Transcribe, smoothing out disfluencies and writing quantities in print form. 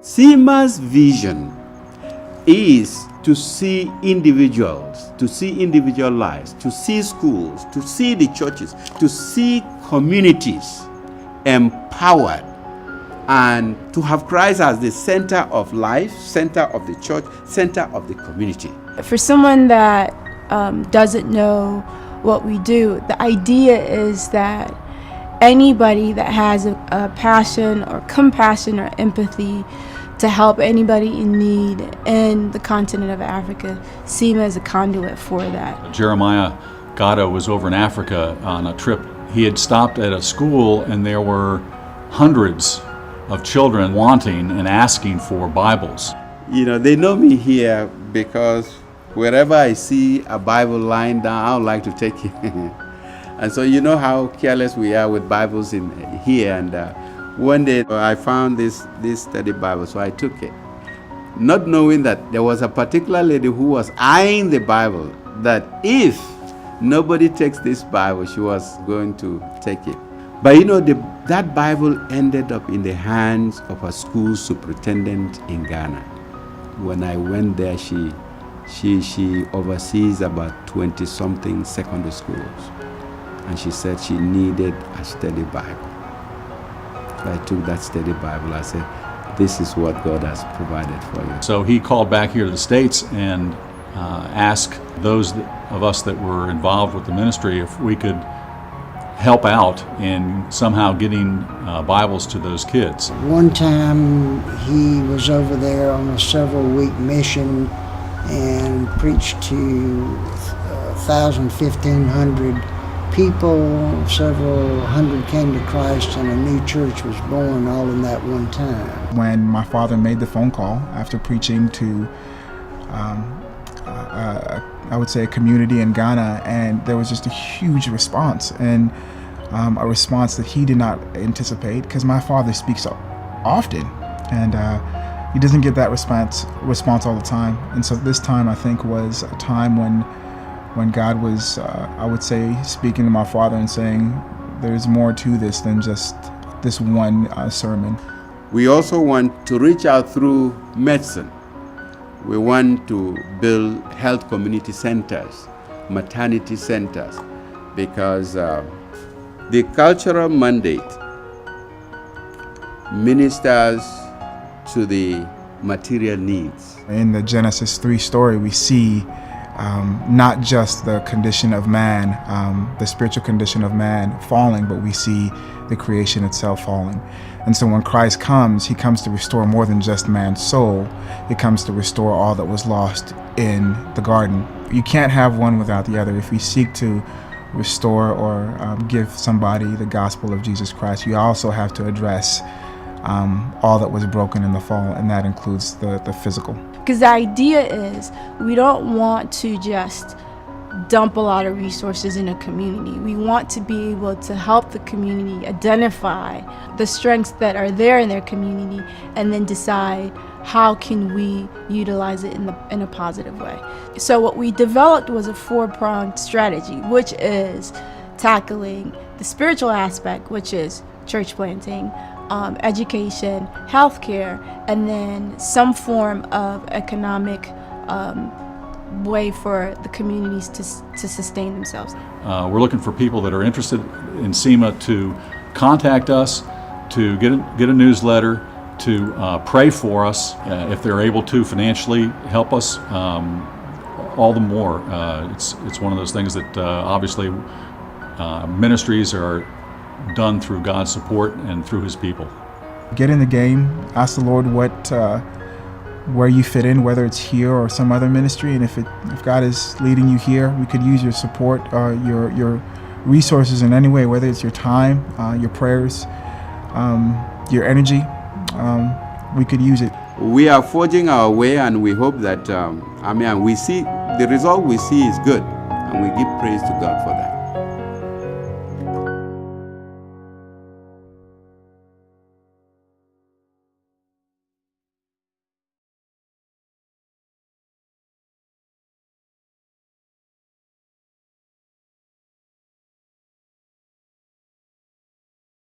CEMA's vision is to see individuals, to see individual lives, to see schools, to see the churches, to see communities empowered, and to have Christ as the center of life, center of the church, center of the community. For someone that doesn't know what we do, the idea is that anybody that has a passion or compassion or empathy to help anybody in need in the continent of Africa, CEMA is a conduit for that. Jeremiah Gado was over in Africa on a trip. He had stopped at a school and there were hundreds of children wanting and asking for Bibles. You know, they know me here because wherever I see a Bible lying down, I would like to take it. And so you know how careless we are with Bibles in here. And one day I found this study Bible, so I took it, not knowing that there was a particular lady who was eyeing the Bible, that if nobody takes this Bible, she was going to take it. But you know, that Bible ended up in the hands of a school superintendent in Ghana. When I went there, she oversees about 20-something secondary schools. And she said she needed a study Bible. So I took that study Bible. I said, this is what God has provided for you. So he called back here to the States and asked those of us that were involved with the ministry if we could help out in somehow getting Bibles to those kids. One time he was over there on a several-week mission and preached to 1,000, 1,500 people. Several hundred came to Christ and a new church was born all in that one time. When my father made the phone call after preaching to I would say a community in Ghana, and there was just a huge response, and a response that he did not anticipate, because my father speaks often and he doesn't get that response all the time. And so this time I think was a time when God was, I would say, speaking to my father and saying, there's more to this than just this one sermon. We also want to reach out through medicine. We want to build health community centers, maternity centers, because the cultural mandate ministers to the material needs. In the Genesis 3 story, we see not just the condition of man, the spiritual condition of man falling, but we see the creation itself falling. And so when Christ comes, he comes to restore more than just man's soul. He comes to restore all that was lost in the garden. You can't have one without the other. If we seek to restore or give somebody the gospel of Jesus Christ, you also have to address all that was broken in the fall, and that includes the physical. Because the idea is we don't want to just dump a lot of resources in a community. We want to be able to help the community identify the strengths that are there in their community and then decide how can we utilize it in a positive way. So what we developed was a 4-pronged strategy, which is tackling the spiritual aspect, which is church planting, education, healthcare, and then some form of economic way for the communities to sustain themselves. We're looking for people that are interested in CEMA to contact us, to get a newsletter, to pray for us. If they're able to financially help us, all the more. It's one of those things that obviously ministries are done through God's support and through his people. Get in the game, ask the Lord where you fit in, whether it's here or some other ministry, and if God is leading you here, we could use your support, your resources in any way, whether it's your time, your prayers, your energy. We could use it. We are forging our way, and we hope that we see the result we see is good, and we give praise to God for that.